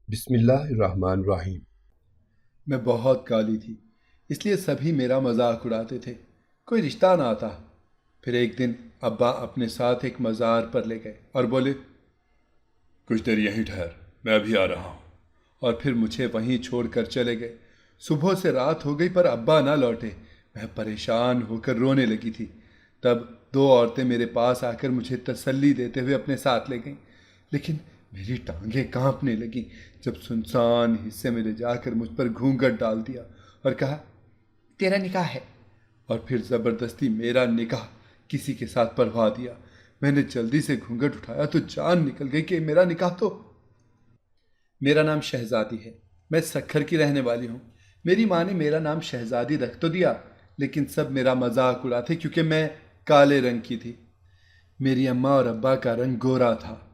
बिस्मिल्लाहिर्रहमानिर्रहीम। मैं बहुत काली थी, इसलिए सभी मेरा मजाक उड़ाते थे। कोई रिश्ता ना आता। फिर एक दिन अब्बा अपने साथ एक मज़ार पर ले गए और बोले, कुछ देर यहीं ठहर, मैं अभी आ रहा हूँ। और फिर मुझे वहीं छोड़कर चले गए। सुबह से रात हो गई पर अब्बा ना लौटे। मैं परेशान होकर रोने लगी थी। तब दो औरतें मेरे पास आकर मुझे तसल्ली देते हुए अपने साथ ले गईं। लेकिन मेरी टांगें कांपने लगीं जब सुनसान हिस्से में ले जाकर मुझ पर घूंघट डाल दिया और कहा, तेरा निकाह है। और फिर ज़बरदस्ती मेरा निकाह किसी के साथ पढ़वा दिया। मैंने जल्दी से घूंघट उठाया तो जान निकल गई कि मेरा निकाह तो। मेरा नाम शहजादी है। मैं सक्खर की रहने वाली हूँ। मेरी माँ ने मेरा नाम शहजादी रख तो दिया, लेकिन सब मेरा मजाक उड़ाते क्योंकि मैं काले रंग की थी। मेरी अम्मा और अब्बा का रंग गोरा था।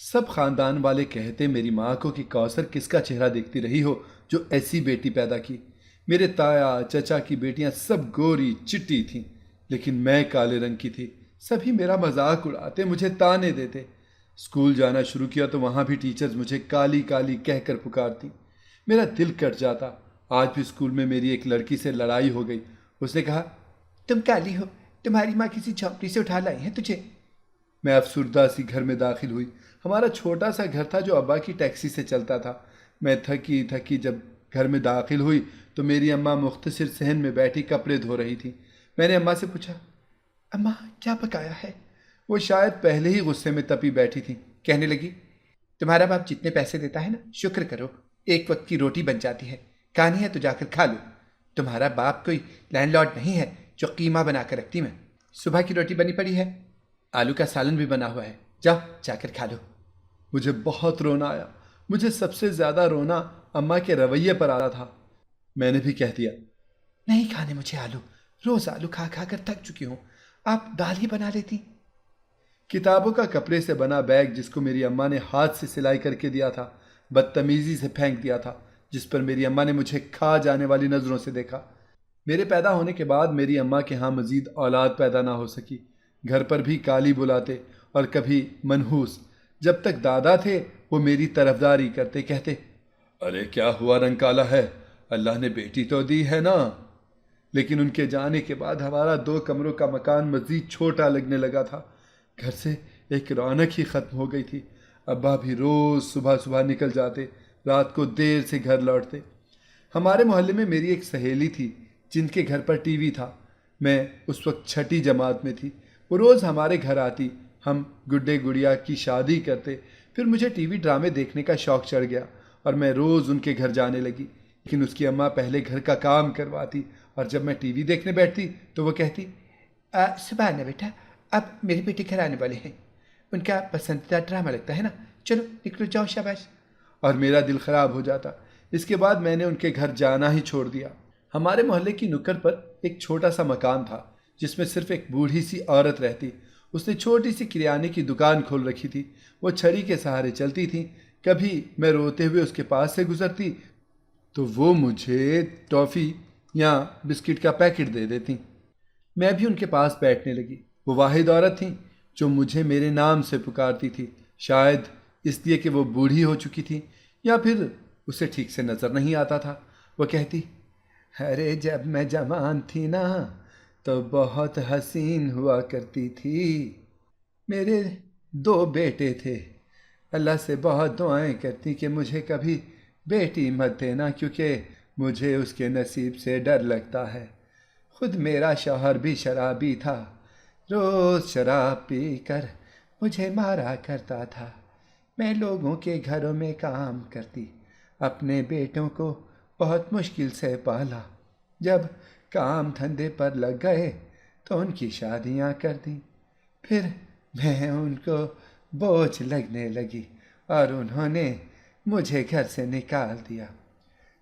सब खानदान वाले कहते मेरी माँ को कि कौसर किसका चेहरा देखती रही हो जो ऐसी बेटी पैदा की। मेरे ताया चचा की बेटियां सब गोरी चिट्टी थीं, लेकिन मैं काले रंग की थी। सभी मेरा मजाक उड़ाते, मुझे ताने देते। स्कूल जाना शुरू किया तो वहाँ भी टीचर्स मुझे काली काली कहकर पुकारती। मेरा दिल कट जाता। आज भी स्कूल में मेरी एक लड़की से लड़ाई हो गई। उसने कहा, तुम काली हो, तुम्हारी माँ किसी झोंपड़ी से उठा लाई है तुझे। मैं अफसुर्दा सी घर में दाखिल हुई। हमारा छोटा सा घर था जो अब्बा की टैक्सी से चलता था। मैं थकी थकी जब घर में दाखिल हुई तो मेरी अम्मा मुख्तसिर सहन में बैठी कपड़े धो रही थी। मैंने अम्मा से पूछा, अम्मा क्या पकाया है? वो शायद पहले ही गुस्से में तपी बैठी थी। कहने लगी, तुम्हारा बाप जितने पैसे देता है ना, शुक्र करो, एक वक्त की रोटी बन जाती है। खानी है तो जाकर खा लो। तुम्हारा बाप कोई लैंडलॉर्ड नहीं है जो कीमा बना कर रखती। मैं सुबह की रोटी बनी पड़ी है, आलू का सालन भी बना हुआ है, जाओ जाकर खा लो। मुझे बहुत रोना आया। मुझे सबसे ज्यादा रोना अम्मा के रवैये पर आ रहा था। मैंने भी कह दिया, नहीं खाने मुझे आलू, रोज आलू खा खा कर थक चुकी हूं, आप दाल ही बना लेती। किताबों का कपड़े से बना बैग जिसको मेरी अम्मा ने हाथ से सिलाई करके दिया था, बदतमीजी से फेंक दिया था, जिस पर मेरी अम्मा ने मुझे खा जाने वाली नजरों से देखा। मेरे पैदा होने के बाद मेरी अम्मा के यहाँ मजीद औलाद पैदा ना हो सकी। घर पर भी काली बुलाते और कभी मनहूस। जब तक दादा थे वो मेरी तरफदारी करते, कहते, अरे क्या हुआ रंग काला है, अल्लाह ने बेटी तो दी है ना। लेकिन उनके जाने के बाद हमारा 2 कमरों का मकान मजीद छोटा लगने लगा था। घर से एक रौनक ही खत्म हो गई थी। अब्बा भी रोज सुबह सुबह निकल जाते, रात को देर से घर लौटते। हमारे मोहल्ले में मेरी एक सहेली थी जिनके घर पर टीवी था। मैं उस वक्त छठी जमात में थी। वो रोज़ हमारे घर आती, हम गुड्डे गुड़िया की शादी करते। फिर मुझे टीवी ड्रामे देखने का शौक़ चढ़ गया और मैं रोज़ उनके घर जाने लगी। लेकिन उसकी अम्मा पहले घर का काम करवाती और जब मैं टीवी देखने बैठती तो वो कहती, सुबह आना बेटा, अब मेरे बेटे घर आने वाले हैं, उनका पसंदीदा ड्रामा लगता है ना, चलो निकलो जाओ शाबाश। और मेरा दिल ख़राब हो जाता। इसके बाद मैंने उनके घर जाना ही छोड़ दिया। हमारे मोहल्ले की नुक्कड़ पर एक छोटा सा मकान था जिसमें सिर्फ एक बूढ़ी सी औरत रहती। उसने छोटी सी किराने की दुकान खोल रखी थी। वो छड़ी के सहारे चलती थी। कभी मैं रोते हुए उसके पास से गुजरती तो वो मुझे टॉफ़ी या बिस्किट का पैकेट दे देती। मैं भी उनके पास बैठने लगी। वो वाहिद औरत थी जो मुझे मेरे नाम से पुकारती थी, शायद इसलिए कि वो बूढ़ी हो चुकी थी या फिर उसे ठीक से नज़र नहीं आता था। वो कहती, अरे जब मैं जवान थी ना तो बहुत हसीन हुआ करती थी। मेरे 2 बेटे थे। अल्लाह से बहुत दुआएं करती कि मुझे कभी बेटी मत देना, क्योंकि मुझे उसके नसीब से डर लगता है। खुद मेरा शौहर भी शराबी था, रोज़ शराब पी कर मुझे मारा करता था। मैं लोगों के घरों में काम करती, अपने बेटों को बहुत मुश्किल से पाला। जब काम धंधे पर लग गए तो उनकी शादियां कर दी। फिर मैं उनको बोझ लगने लगी और उन्होंने मुझे घर से निकाल दिया।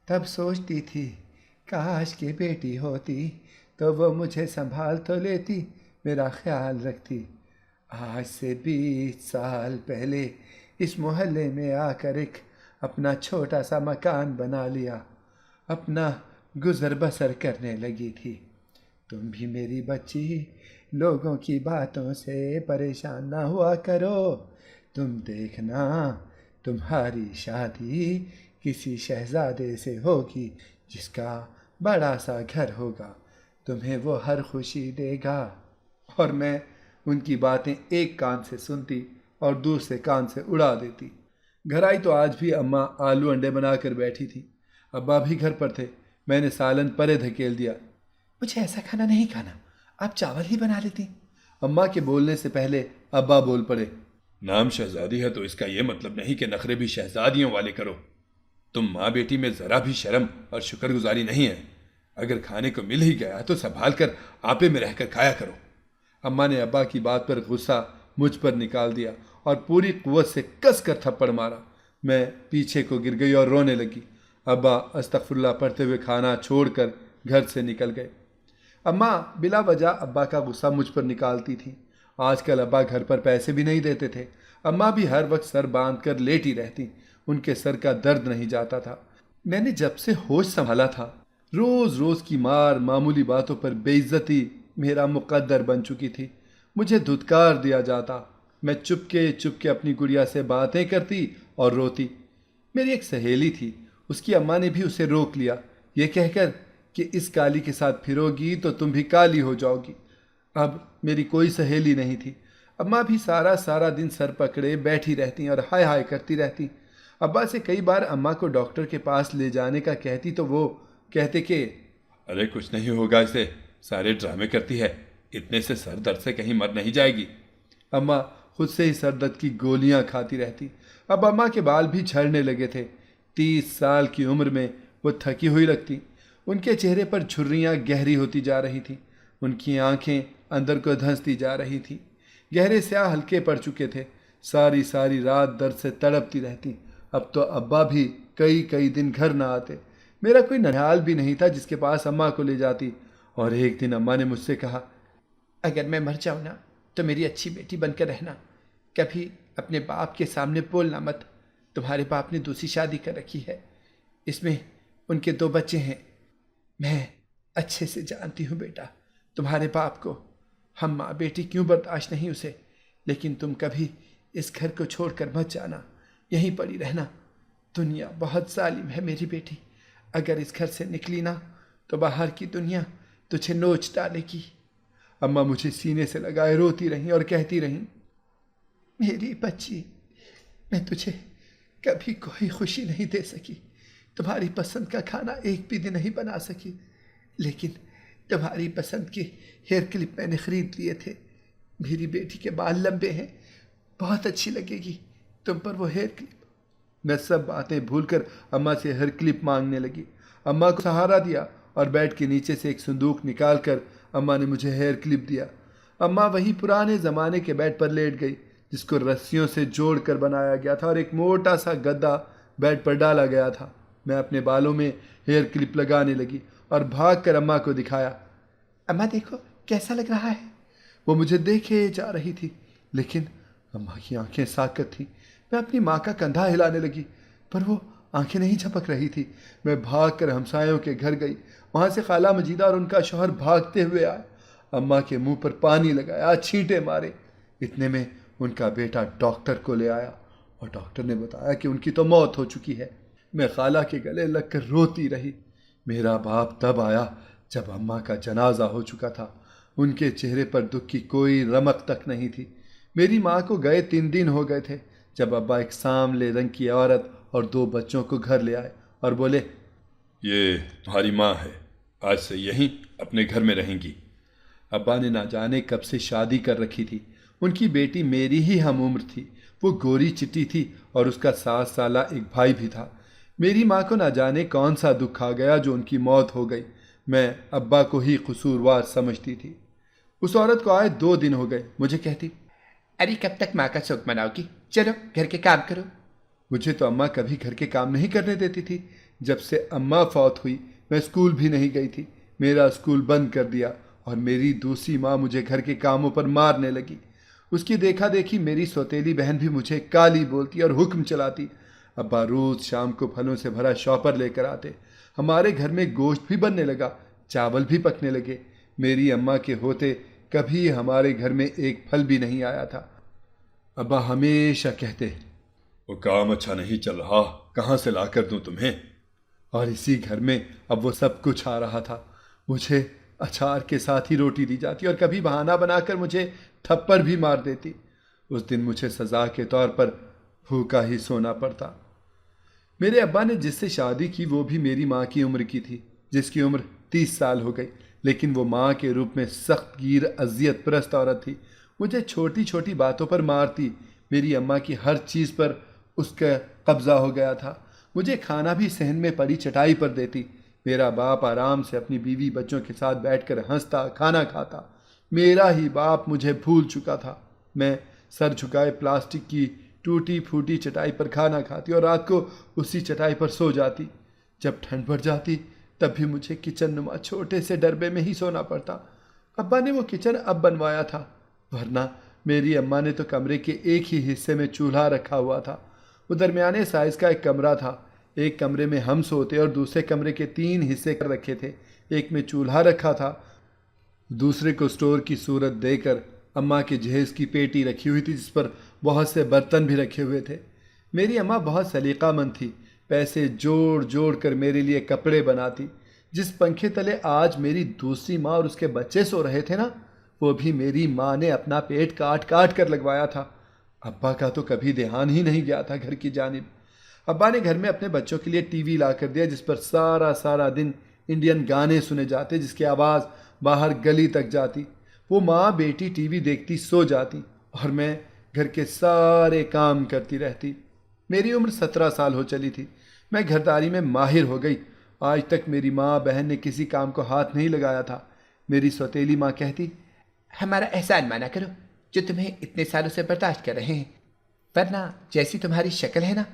तब सोचती थी, काश की बेटी होती तो वो मुझे संभाल तो लेती, मेरा ख्याल रखती। आज से 20 साल पहले इस मोहल्ले में आकर एक अपना छोटा सा मकान बना लिया, अपना गुजर बसर करने लगी थी। तुम भी मेरी बच्ची लोगों की बातों से परेशान ना हुआ करो। तुम देखना, तुम्हारी शादी किसी शहजादे से होगी जिसका बड़ा सा घर होगा, तुम्हें वो हर खुशी देगा। और मैं उनकी बातें एक कान से सुनती और दूसरे कान से उड़ा देती। घर आई तो आज भी अम्मा आलू अंडे बनाकर बैठी थी। अब्बा भी घर पर थे। मैंने सालन परे धकेल दिया। मुझे ऐसा खाना नहीं खाना, आप चावल ही बना लेती। अम्मा के बोलने से पहले अब्बा बोल पड़े। नाम शहजादी है तो इसका यह मतलब नहीं कि नखरे भी शहजादियों वाले करो। तुम माँ बेटी में जरा भी शर्म और शुक्रगुजारी नहीं है। अगर खाने को मिल ही गया तो संभाल कर आपे में रहकर खाया करो। अम्मा ने अब्बा की बात पर गुस्सा मुझ पर निकाल दिया और पूरी कुव्वत से कस कर थप्पड़ मारा। मैं पीछे को गिर गई और रोने लगी। अब्बा अस्तगफुरुल्लाह पढ़ते हुए खाना छोड़कर घर से निकल गए। अम्मा बिला वजह अब्बा का गुस्सा मुझ पर निकालती थी। आजकल अब्बा घर पर पैसे भी नहीं देते थे। अम्मा भी हर वक्त सर बांध कर लेटी रहती। उनके सर का दर्द नहीं जाता था। मैंने जब से होश संभाला था, रोज रोज की मार, मामूली बातों पर बेइज्जती मेरा मुकद्दर बन चुकी थी। मुझे धुतकार दिया जाता। मैं चुपके चुपके अपनी गुड़िया से बातें करती और रोती। मेरी एक सहेली थी, उसकी अम्मा ने भी उसे रोक लिया, ये कहकर कि इस काली के साथ फिरोगी तो तुम भी काली हो जाओगी। अब मेरी कोई सहेली नहीं थी। अम्मा भी सारा सारा दिन सर पकड़े बैठी रहती और हाय हाय करती रहती। अब्बा से कई बार अम्मा को डॉक्टर के पास ले जाने का कहती तो वो कहते कि अरे कुछ नहीं होगा इसे, सारे ड्रामे करती है, इतने से सर दर्द से कहीं मर नहीं जाएगी। अम्मा खुद से ही सर दर्द की गोलियां खाती रहती। अब अम्मा के बाल भी झड़ने लगे थे। 30 साल की उम्र में वो थकी हुई लगती। उनके चेहरे पर झुर्रियाँ गहरी होती जा रही थी। उनकी आंखें अंदर को धंसती जा रही थी। गहरे स्याह हल्के पड़ चुके थे। सारी सारी रात दर्द से तड़पती रहती। अब तो अब्बा भी कई कई दिन घर ना आते। मेरा कोई ननिहाल भी नहीं था जिसके पास अम्मा को ले जाती। और एक दिन अम्मा ने मुझसे कहा, अगर मैं मर जाऊँ ना तो मेरी अच्छी बेटी बनकर रहना, कभी अपने बाप के सामने बोलना मत। तुम्हारे बाप ने दूसरी शादी कर रखी है, इसमें उनके 2 बच्चे हैं। मैं अच्छे से जानती हूँ बेटा तुम्हारे बाप को, हम माँ बेटी क्यों बर्दाश्त नहीं उसे। लेकिन तुम कभी इस घर को छोड़कर मत जाना, यहीं पड़ी रहना। दुनिया बहुत जालिम है मेरी बेटी, अगर इस घर से निकली ना तो बाहर की दुनिया तुझे नोच डालेगी। अम्मा मुझे सीने से लगाए रोती रहीं और कहती रहीं, मेरी बच्ची, मैं तुझे कभी कोई खुशी नहीं दे सकी, तुम्हारी पसंद का खाना एक भी दिन नहीं बना सकी, लेकिन तुम्हारी पसंद के हेयर क्लिप मैंने ख़रीद लिए थे। मेरी बेटी के बाल लंबे हैं, बहुत अच्छी लगेगी तुम पर वो हेयर क्लिप। मैं सब बातें भूलकर अम्मा से हेयर क्लिप मांगने लगी। अम्मा को सहारा दिया और बेड के नीचे से एक संदूक निकाल कर अम्मा ने मुझे हेयर क्लिप दिया। अम्मा वही पुराने ज़माने के बेड पर लेट गई जिसको रस्सियों से जोड़ कर बनाया गया था और एक मोटा सा गद्दा बेड पर डाला गया था। मैं अपने बालों में हेयर क्लिप लगाने लगी और भाग कर अम्मा को दिखाया। अम्मा देखो कैसा लग रहा है। वो मुझे देखे जा रही थी, लेकिन अम्मा की आंखें साकत थीं। मैं अपनी माँ का कंधा हिलाने लगी, पर वो आंखें नहीं झपक रही थी। मैं भाग कर हमसायों के घर गई। वहाँ से खाला मजीदा और उनका शौहर भागते हुए आए। अम्मा के मुंह पर पानी लगाया, छींटे मारे। इतने में उनका बेटा डॉक्टर को ले आया और डॉक्टर ने बताया कि उनकी तो मौत हो चुकी है। मैं खाला के गले लगकर रोती रही। मेरा बाप तब आया जब अम्मा का जनाजा हो चुका था। उनके चेहरे पर दुख की कोई रमक तक नहीं थी। मेरी माँ को गए 3 दिन हो गए थे जब अब्बा एक सांवले रंग की औरत और 2 बच्चों को घर ले आए और बोले, ये तुम्हारी माँ है, आज से यहीं अपने घर में रहेंगी। अब्बा ने ना जाने कब से शादी कर रखी थी। उनकी बेटी मेरी ही हम उम्र थी। वो गोरी चिट्टी थी और उसका 7 साला एक भाई भी था। मेरी माँ को ना जाने कौन सा दुख आ गया जो उनकी मौत हो गई। मैं अब्बा को ही कसूरवार समझती थी। उस औरत को आए 2 दिन हो गए। मुझे कहती, अरे कब तक माँ का शौक मनाओगी, चलो घर के काम करो। मुझे तो अम्मा कभी घर के काम नहीं करने देती थी। जब से अम्मा फौत हुई मैं स्कूल भी नहीं गई थी। मेरा स्कूल बंद कर दिया और मेरी दूसरी माँ मुझे घर के कामों पर मारने लगी। उसकी देखा देखी मेरी सौतेली बहन भी मुझे काली बोलती और हुक्म चलाती। अब्बा रोज़ शाम को फलों से भरा शॉपर लेकर आते। हमारे घर में गोश्त भी बनने लगा, चावल भी पकने लगे। मेरी अम्मा के होते कभी हमारे घर में एक फल भी नहीं आया था। अब्बा हमेशा कहते, वो काम अच्छा नहीं चल रहा, कहाँ से ला कर दूं तुम्हें? और इसी घर में अब वो सब कुछ आ रहा था। मुझे अचार के साथ ही रोटी दी जाती और कभी बहाना बनाकर मुझे थप्पड़ भी मार देती। उस दिन मुझे सज़ा के तौर पर भूखा ही सोना पड़ता। मेरे अब्बा ने जिससे शादी की वो भी मेरी माँ की उम्र की थी, जिसकी उम्र 30 साल हो गई, लेकिन वो माँ के रूप में सख्त गिर अजियत परस्त औरत थी। मुझे छोटी छोटी बातों पर मारती। मेरी अम्मा की हर चीज़ पर उसका कब्जा हो गया था। मुझे खाना भी सहन में पड़ी चटाई पर देती। मेरा बाप आराम से अपनी बीवी बच्चों के साथ बैठकर हंसता, खाना खाता। मेरा ही बाप मुझे भूल चुका था। मैं सर झुकाए प्लास्टिक की टूटी फूटी चटाई पर खाना खाती और रात को उसी चटाई पर सो जाती। जब ठंड बढ़ जाती तब भी मुझे किचन नुमा छोटे से डरबे में ही सोना पड़ता। अब्बा ने वो किचन अब बनवाया था, वरना मेरी अम्मा ने तो कमरे के एक ही हिस्से में चूल्हा रखा हुआ था। वो दरमियाने साइज़ का एक कमरा था। एक कमरे में हम सोते और दूसरे कमरे के 3 हिस्से कर रखे थे। एक में चूल्हा रखा था, दूसरे को स्टोर की सूरत देकर अम्मा के जहेज़ की पेटी रखी हुई थी, जिस पर बहुत से बर्तन भी रखे हुए थे। मेरी अम्मा बहुत सलीकामंद थी। पैसे जोड़ जोड़ कर मेरे लिए कपड़े बनाती। जिस पंखे तले आज मेरी दूसरी माँ और उसके बच्चे सो रहे थे ना, वो भी मेरी माँ ने अपना पेट काट काट कर लगवाया था। अब्बा का तो कभी ध्यान ही नहीं गया था घर की जानिब। अब्बा ने घर में अपने बच्चों के लिए टीवी ला कर दिया, जिस पर सारा सारा दिन इंडियन गाने सुने जाते, जिसकी आवाज़ बाहर गली तक जाती। वो माँ बेटी टीवी देखती सो जाती और मैं घर के सारे काम करती रहती। मेरी उम्र 17 साल हो चली थी। मैं घरदारी में माहिर हो गई। आज तक मेरी माँ बहन ने किसी काम को हाथ नहीं लगाया था। मेरी सौतेली माँ कहती, हमारा एहसान माना करो जो तुम्हें इतने सालों से बर्दाश्त कर रहे हैं, वरना जैसी तुम्हारी शक्ल है ना,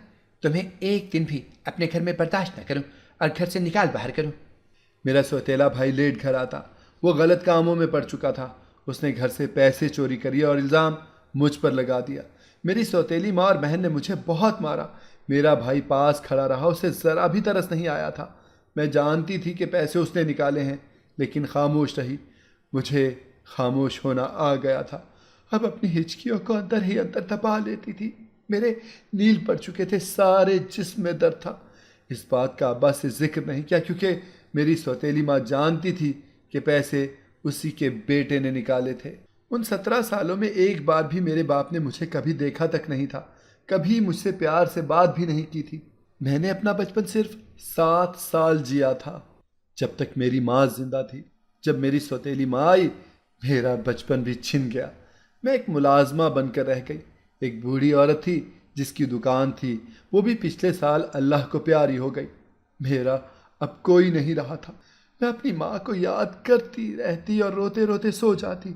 तुम्हें एक दिन भी अपने घर में बर्दाश्त न करूं और घर से निकाल बाहर करूं। मेरा सौतेला भाई लेट घर आता। वो गलत कामों में पड़ चुका था। उसने घर से पैसे चोरी करिए और इल्ज़ाम मुझ पर लगा दिया। मेरी सौतेली माँ और बहन ने मुझे बहुत मारा। मेरा भाई पास खड़ा रहा, उसे ज़रा भी तरस नहीं आया था। मैं जानती थी कि पैसे उसने निकाले हैं, लेकिन खामोश रही। मुझे खामोश होना आ गया था। अब अपनी हिचकियों को अंदर ही अंदर दबा लेती थी। मेरे नील पड़ चुके थे, सारे जिस्म में दर्द था। इस बात का अब्बा से जिक्र नहीं किया, क्योंकि मेरी सौतेली माँ जानती थी कि पैसे उसी के बेटे ने निकाले थे। उन 17 सालों में एक बार भी मेरे बाप ने मुझे कभी देखा तक नहीं था, कभी मुझसे प्यार से बात भी नहीं की थी। मैंने अपना बचपन सिर्फ 7 साल जिया था, जब तक मेरी माँ जिंदा थी। जब मेरी सौतेली माँ आई, मेरा बचपन भी छिन गया। मैं एक मुलाजमा बनकर रह गई। एक बूढ़ी औरत थी जिसकी दुकान थी, वो भी पिछले साल अल्लाह को प्यारी हो गई। मेरा अब कोई नहीं रहा था। मैं अपनी माँ को याद करती रहती और रोते रोते सो जाती।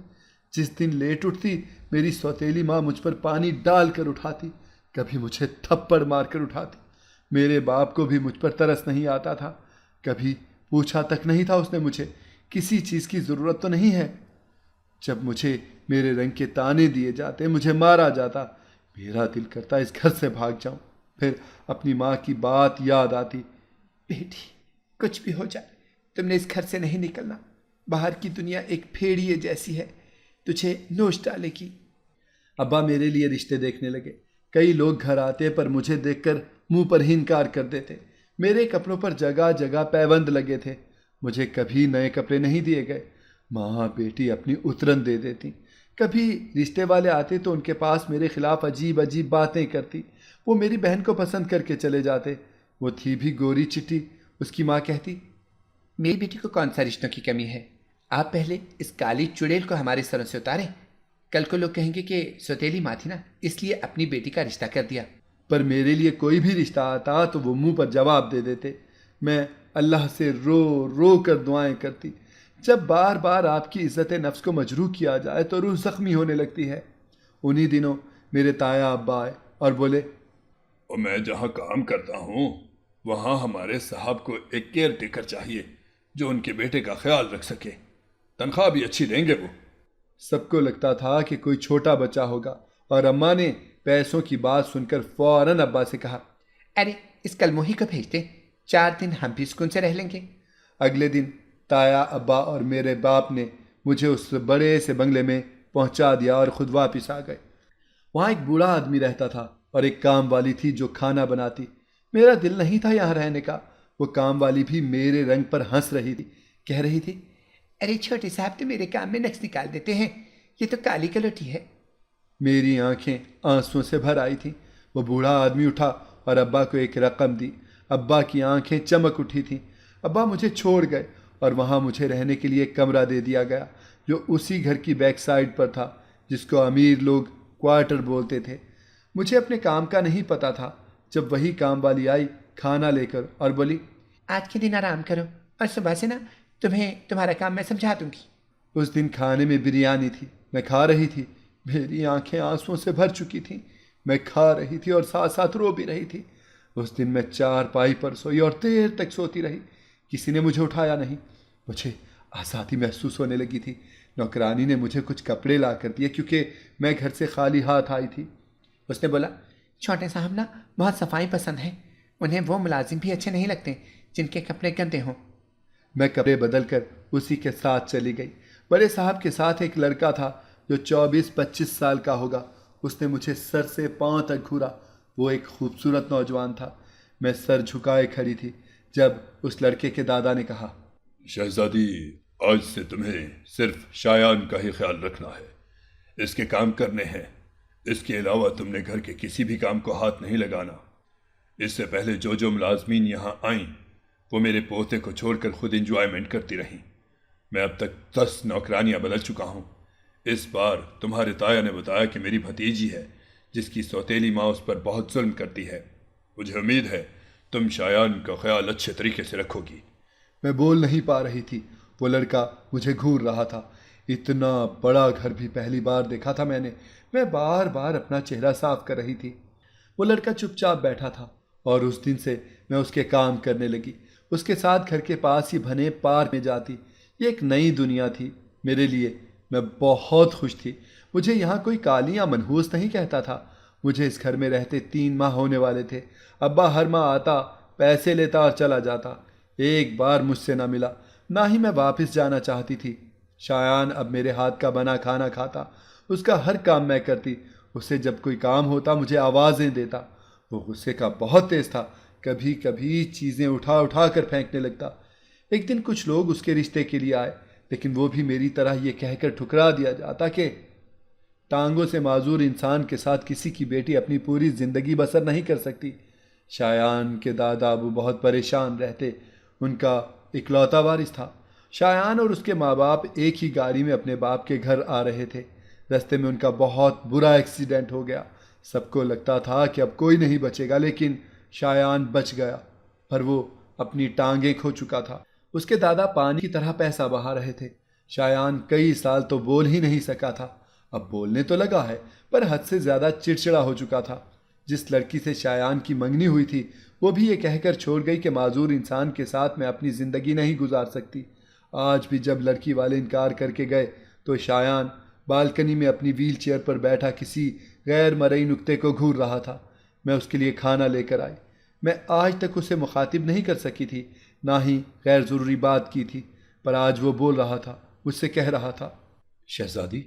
जिस दिन लेट उठती, मेरी सौतेली माँ मुझ पर पानी डाल कर उठाती, कभी मुझे थप्पड़ मार कर उठाती। मेरे बाप को भी मुझ पर तरस नहीं आता था। कभी पूछा तक नहीं था उसने मुझे, किसी चीज़ की ज़रूरत तो नहीं है। जब मुझे मेरे रंग के ताने दिए जाते, मुझे मारा जाता, मेरा दिल करता इस घर से भाग जाऊं। फिर अपनी माँ की बात याद आती, बेटी, कुछ भी हो जाए तुमने इस घर से नहीं निकलना। बाहर की दुनिया एक भेड़िए जैसी है, तुझे नोच डालेगी। अब्बा मेरे लिए रिश्ते देखने लगे। कई लोग घर आते पर मुझे देखकर मुंह पर ही इनकार कर देते। मेरे कपड़ों पर जगह जगह पैबंद लगे थे। मुझे कभी नए कपड़े नहीं दिए गए। माँ बेटी अपनी उतरन दे देती। कभी रिश्ते वाले आते तो उनके पास मेरे खिलाफ अजीब अजीब बातें करती। वो मेरी बहन को पसंद करके चले जाते। वो थी भी गोरी चिट्टी। उसकी माँ कहती, मेरी बेटी को कौन सा रिश्तों की कमी है, आप पहले इस काली चुड़ैल को हमारे सरों से उतारें। कल को लोग कहेंगे कि सौतेली माँ थी ना, इसलिए अपनी बेटी का रिश्ता कर दिया। पर मेरे लिए कोई भी रिश्ता आता तो वो मुंह पर जवाब दे देते। मैं अल्लाह से रो रो कर दुआएं करती। जब बार बार आपकी इज़्ज़त नफ्स को मजरूह किया जाए तो रूह ज़ख्मी होने लगती है। उन्हीं दिनों मेरे ताया अब्बा आए और बोले, और मैं जहाँ काम करता हूँ वहाँ हमारे साहब को एक केयर टेकर चाहिए जो उनके बेटे का ख्याल रख सके। तनख्वाह भी अच्छी देंगे वो। सबको लगता था कि कोई छोटा बच्चा होगा और अम्मा ने पैसों की बात सुनकर फौरन अब्बा से कहा, अरे इस कलमोही को भेज दे, 4 दिन हम भी सुकून से रह लेंगे। अगले दिन ताया अब्बा और मेरे बाप ने मुझे उस बड़े से बंगले में पहुंचा दिया और खुद वापिस आ गए। वहाँ एक बूढ़ा आदमी रहता था। और एक काम वाली थी जो खाना बनाती। मेरा दिल नहीं था यहाँ रहने का। वो काम वाली भी मेरे रंग पर हंस रही थी, कह रही थी, अरे छोटे साहब तो मेरे काम में नक्श निकाल देते हैं, ये तो काली कलोटी है। मेरी आंखें आंसुओं से भर आई थीं। वो बूढ़ा आदमी उठा और अब्बा को एक रकम दी। अब्बा की आंखें चमक उठी थीं। अब्बा मुझे छोड़ गए और वहाँ मुझे रहने के लिए एक कमरा दे दिया गया जो उसी घर की बैक साइड पर था, जिसको अमीर लोग क्वार्टर बोलते थे। मुझे अपने काम का नहीं पता था। जब वही काम वाली आई खाना लेकर और बोली, आज के दिन आराम करो और सुबह से ना तुम्हें तुम्हारा काम मैं समझा दूंगी। उस दिन खाने में बिरयानी थी। मैं खा रही थी। मेरी आंखें आंसुओं से भर चुकी थीं। मैं खा रही थी और साथ साथ रो भी रही थी। उस दिन मैं चारपाई पर सोई और देर तक सोती रही। किसी ने मुझे उठाया नहीं। मुझे आज़ादी महसूस होने लगी थी। नौकरानी ने मुझे कुछ कपड़े ला कर दिए क्योंकि मैं घर से खाली हाथ आई थी। उसने बोला, छोटे साहब ना बहुत सफाई पसंद है, उन्हें वो मुलाजिम भी अच्छे नहीं लगते जिनके कपड़े गंदे हों। मैं कपड़े बदल कर उसी के साथ चली गई। बड़े साहब के साथ एक लड़का था जो 24-25 साल का होगा। उसने मुझे सर से पांव तक घूरा। वो एक खूबसूरत नौजवान था। मैं सर झुकाए खड़ी थी जब उस लड़के के दादा ने कहा, शहजादी, आज से तुम्हें सिर्फ शायान का ही ख्याल रखना है। इसके काम करने हैं। इसके अलावा तुमने घर के किसी भी काम को हाथ नहीं लगाना। इससे पहले जो जो मुलाजमीन यहाँ आईं वो मेरे पोते को छोड़कर खुद इंजॉयमेंट करती रहीं। मैं अब तक 10 नौकरानियाँ बदल चुका हूँ। इस बार तुम्हारे ताया ने बताया कि मेरी भतीजी है जिसकी सौतेली माँ उस पर बहुत जुल्म करती है। मुझे उम्मीद है तुम शायान का ख्याल अच्छे तरीके से रखोगी। मैं बोल नहीं पा रही थी। वो लड़का मुझे घूर रहा था। इतना बड़ा घर भी पहली बार देखा था मैंने। मैं बार बार अपना चेहरा साफ कर रही थी। वो लड़का चुपचाप बैठा था और उस दिन से मैं उसके काम करने लगी। उसके साथ घर के पास ही बने पार्क में जाती। ये एक नई दुनिया थी मेरे लिए। मैं बहुत खुश थी। मुझे यहाँ कोई काली या मनहूस नहीं कहता था। मुझे इस घर में रहते 3 माह होने वाले थे। अब्बा हर माह आता, पैसे लेता और चला जाता। एक बार मुझसे ना मिला, ना ही मैं वापस जाना चाहती थी। शायान अब मेरे हाथ का बना खाना खाता। उसका हर काम मैं करती। उससे जब कोई काम होता मुझे आवाज़ें देता। वो गुस्से का बहुत तेज था। कभी कभी चीज़ें उठा उठा कर फेंकने लगता। एक दिन कुछ लोग उसके रिश्ते के लिए आए, लेकिन वो भी मेरी तरह ये कहकर ठुकरा दिया जाता कि टांगों से माजूर इंसान के साथ किसी की बेटी अपनी पूरी ज़िंदगी बसर नहीं कर सकती। शायान के दादा अबू बहुत परेशान रहते। उनका इकलौता वारिस था। शायान और उसके माँ बाप एक ही गाड़ी में अपने बाप के घर आ रहे थे। रास्ते में उनका बहुत बुरा एक्सीडेंट हो गया। सबको लगता था कि अब कोई नहीं बचेगा, लेकिन शायान बच गया। पर वो अपनी टांगें खो चुका था। उसके दादा पानी की तरह पैसा बहा रहे थे। शायान कई साल तो बोल ही नहीं सका था। अब बोलने तो लगा है, पर हद से ज़्यादा चिड़चिड़ा हो चुका था। जिस लड़की से शायान की मंगनी हुई थी वो भी ये कहकर छोड़ गई कि माजूर इंसान के साथ मैं अपनी ज़िंदगी नहीं गुजार सकती। आज भी जब लड़की वाले इनकार करके गए तो शायान बालकनी में अपनी व्हील चेयर पर बैठा किसी गैर मरई नुक्ते को घूर रहा था। मैं उसके लिए खाना लेकर आई। मैं आज तक उसे मुखातिब नहीं कर सकी थी, ना ही गैर ज़रूरी बात की थी, पर आज वो बोल रहा था। मुझसे कह रहा था, शहजादी,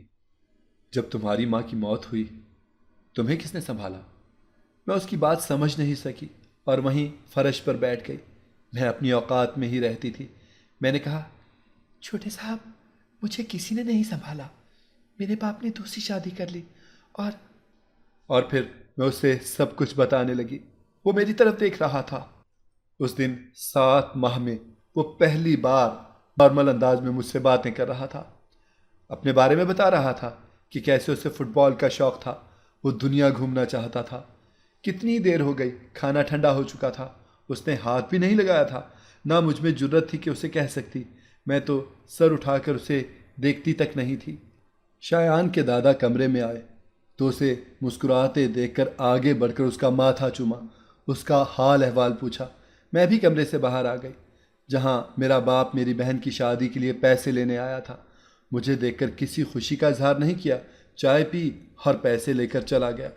जब तुम्हारी माँ की मौत हुई तुम्हें किसने संभाला? मैं उसकी बात समझ नहीं सकी और वहीं फर्श पर बैठ गई। मैं अपनी औकात में ही रहती थी। मैंने कहा, छोटे साहब, मुझे किसी ने नहीं संभाला। मेरे बाप ने दूसरी शादी कर ली और फिर मैं उसे सब कुछ बताने लगी। वो मेरी तरफ देख रहा था। उस दिन 7 माह में वो पहली बार नॉर्मल अंदाज में मुझसे बातें कर रहा था। अपने बारे में बता रहा था कि कैसे उसे फुटबॉल का शौक़ था। वो दुनिया घूमना चाहता था। कितनी देर हो गई, खाना ठंडा हो चुका था। उसने हाथ भी नहीं लगाया था। ना मुझ में जुर्रत थी कि उसे कह सकती। मैं तो सर उठाकर उसे देखती तक नहीं थी। शायान के दादा कमरे में आए तो उसे मुस्कुराते देखकर आगे बढ़कर उसका माथा चूमा, उसका हाल अहवाल पूछा। मैं भी कमरे से बाहर आ गई, जहाँ मेरा बाप मेरी बहन की शादी के लिए पैसे लेने आया था। मुझे देखकर किसी खुशी का इजहार नहीं किया। चाय पी और पैसे लेकर चला गया।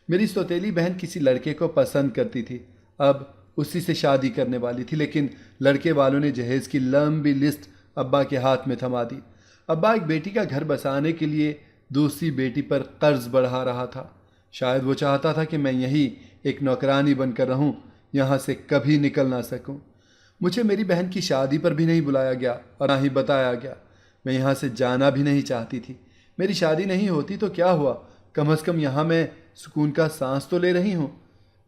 मेरी सौतेली बहन किसी लड़के को पसंद करती थी। अब उसी से शादी करने वाली थी, लेकिन लड़के वालों ने जहेज़ की लंबी लिस्ट अब्बा के हाथ में थमा दी। अब्बा एक बेटी का घर बसाने के लिए दूसरी बेटी पर कर्ज बढ़ा रहा था। शायद वो चाहता था कि मैं यही एक नौकरानी बनकर रहूं, यहाँ से कभी निकल ना सकूं। मुझे मेरी बहन की शादी पर भी नहीं बुलाया गया और ना ही बताया गया। मैं यहाँ से जाना भी नहीं चाहती थी। मेरी शादी नहीं होती तो क्या हुआ, कम से कम यहाँ मैं सुकून का सांस तो ले रही हूँ।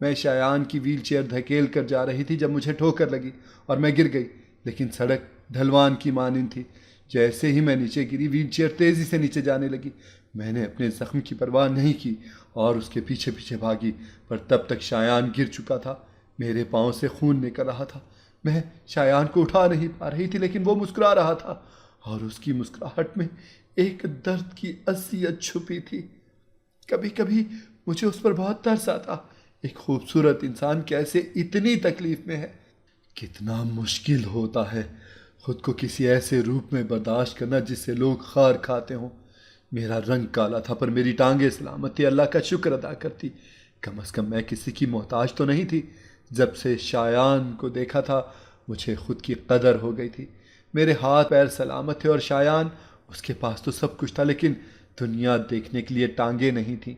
मैं शायान की व्हीलचेयर धकेल कर जा रही थी जब मुझे ठोकर लगी और मैं गिर गई, लेकिन सड़क ढलवान की मानिंद थी। जैसे ही मैं नीचे गिरी, व्हीलचेयर तेज़ी से नीचे जाने लगी। मैंने अपने जख्म की परवाह नहीं की और उसके पीछे पीछे भागी, पर तब तक शायान गिर चुका था। मेरे पाँव से खून निकल रहा था। मैं शायान को उठा नहीं पा रही थी, लेकिन वो मुस्कुरा रहा था और उसकी मुस्कुराहट में एक दर्द की असियत छुपी थी। कभी कभी मुझे उस पर बहुत तरस आता। एक खूबसूरत इंसान कैसे इतनी तकलीफ में है। कितना मुश्किल होता है खुद को किसी ऐसे रूप में बर्दाश्त करना जिससे लोग खार खाते हों। मेरा रंग काला था पर मेरी टांगें सलामत थी। अल्लाह का शुक्र अदा करती, कम से कम मैं किसी की मोहताज तो नहीं थी। जब से शायान को देखा था मुझे खुद की कदर हो गई थी। मेरे हाथ पैर सलामत थे और शायान, उसके पास तो सब कुछ था, लेकिन दुनिया देखने के लिए टांगें नहीं थी।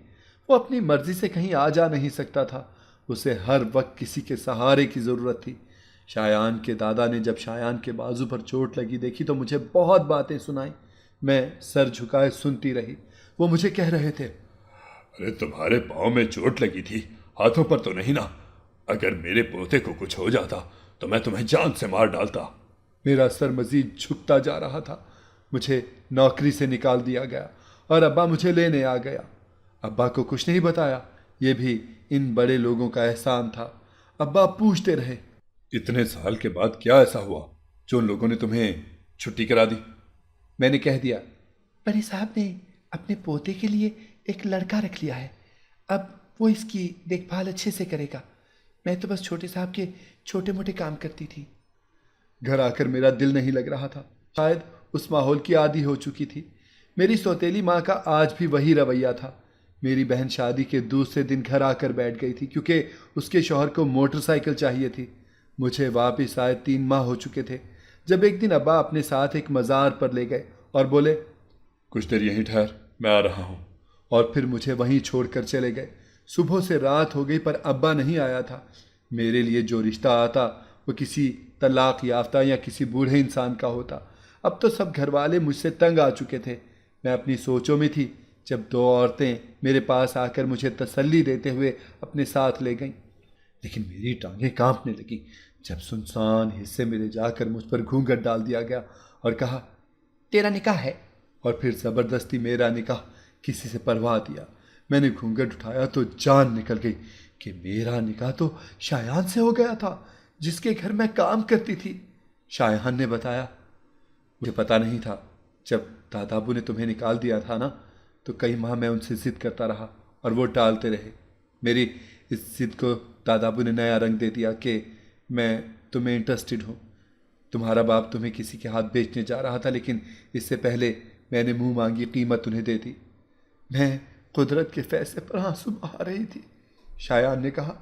वो अपनी मर्जी से कहीं आ जा नहीं सकता था। उसे हर वक्त किसी के सहारे की ज़रूरत थी। शायान के दादा ने जब शायान के बाजू पर चोट लगी देखी तो मुझे बहुत बातें सुनाई। मैं सर झुकाए सुनती रही। वो मुझे कह रहे थे, अरे तुम्हारे पाँव में चोट लगी थी, हाथों पर तो नहीं ना? अगर मेरे पोते को कुछ हो जाता तो मैं तुम्हें जान से मार डालता। मेरा सर मजीद झुकता जा रहा था। मुझे नौकरी से निकाल दिया गया और अब्बा मुझे लेने आ गया। अब्बा को कुछ नहीं बताया, ये भी इन बड़े लोगों का एहसान था। अब्बा पूछते रहे, इतने साल के बाद क्या ऐसा हुआ जो उन लोगों ने तुम्हें छुट्टी करा दी? मैंने कह दिया, बड़े साहब ने अपने पोते के लिए एक लड़का रख लिया है, अब वो इसकी देखभाल अच्छे से करेगा। मैं तो बस छोटे साहब के छोटे मोटे काम करती थी। घर आकर मेरा दिल नहीं लग रहा था। शायद उस माहौल की आदी हो चुकी थी। मेरी सौतेली माँ का आज भी वही रवैया था। मेरी बहन शादी के दूसरे दिन घर आकर बैठ गई थी क्योंकि उसके शौहर को मोटरसाइकिल चाहिए थी। मुझे वापिस आए 3 माह हो चुके थे जब एक दिन अब्बा अपने साथ एक मज़ार पर ले गए और बोले, कुछ देर यहीं ठहर, मैं आ रहा हूँ। और फिर मुझे वहीं छोड़कर चले गए। सुबह से रात हो गई पर अब्बा नहीं आया था। मेरे लिए जो रिश्ता आता वो किसी तलाक याफ्ता या किसी बूढ़े इंसान का होता। अब तो सब घर वाले मुझसे तंग आ चुके थे। मैं अपनी सोचों में थी जब 2 औरतें मेरे पास आकर मुझे तसल्ली देते हुए अपने साथ ले गईं। लेकिन मेरी टांगें कांपने लगी जब सुनसान हिस्से में ले जाकर मुझ पर घूंघट डाल दिया गया और कहा, तेरा निकाह है। और फिर ज़बरदस्ती मेरा निकाह किसी से परवा दिया। मैंने घूंघट उठाया तो जान निकल गई कि मेरा निकाह तो शायान से हो गया था जिसके घर मैं काम करती थी। शायान ने बताया, मुझे पता नहीं था। जब दादाबू ने तुम्हें निकाल दिया था ना, तो कई माह मैं उनसे ज़िद करता रहा और वो टालते रहे। मेरी इस ज़िद को दादाबू ने नया रंग दे दिया कि मैं तुम्हें इंटरेस्टेड हूँ। तुम्हारा बाप तुम्हें किसी के हाथ बेचने जा रहा था, लेकिन इससे पहले मैंने मुंह मांगी कीमत उन्हें दे दी। मैं कुदरत के फैसले पर आंसू बहा रही थी। शायान ने कहा,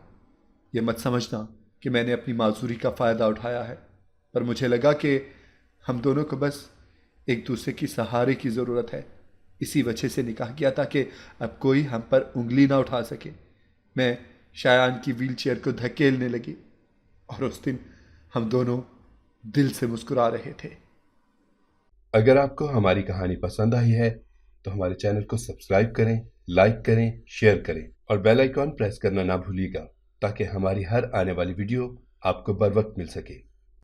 यह मत समझना कि मैंने अपनी माजूरी का फ़ायदा उठाया है, पर मुझे लगा कि हम दोनों को बस एक दूसरे की सहारे की ज़रूरत है। इसी वजह से निकाह किया ताकि अब कोई हम पर उंगली ना उठा सके। मैं शायान की व्हीलचेयर को धकेलने लगी और उस दिन हम दोनों दिल से मुस्कुरा रहे थे। अगर आपको हमारी कहानी पसंद आई है तो हमारे चैनल को सब्सक्राइब करें, लाइक करें, शेयर करें और बेल आइकॉन प्रेस करना ना भूलिएगा ताकि हमारी हर आने वाली वीडियो आपको बर वक्त मिल सके।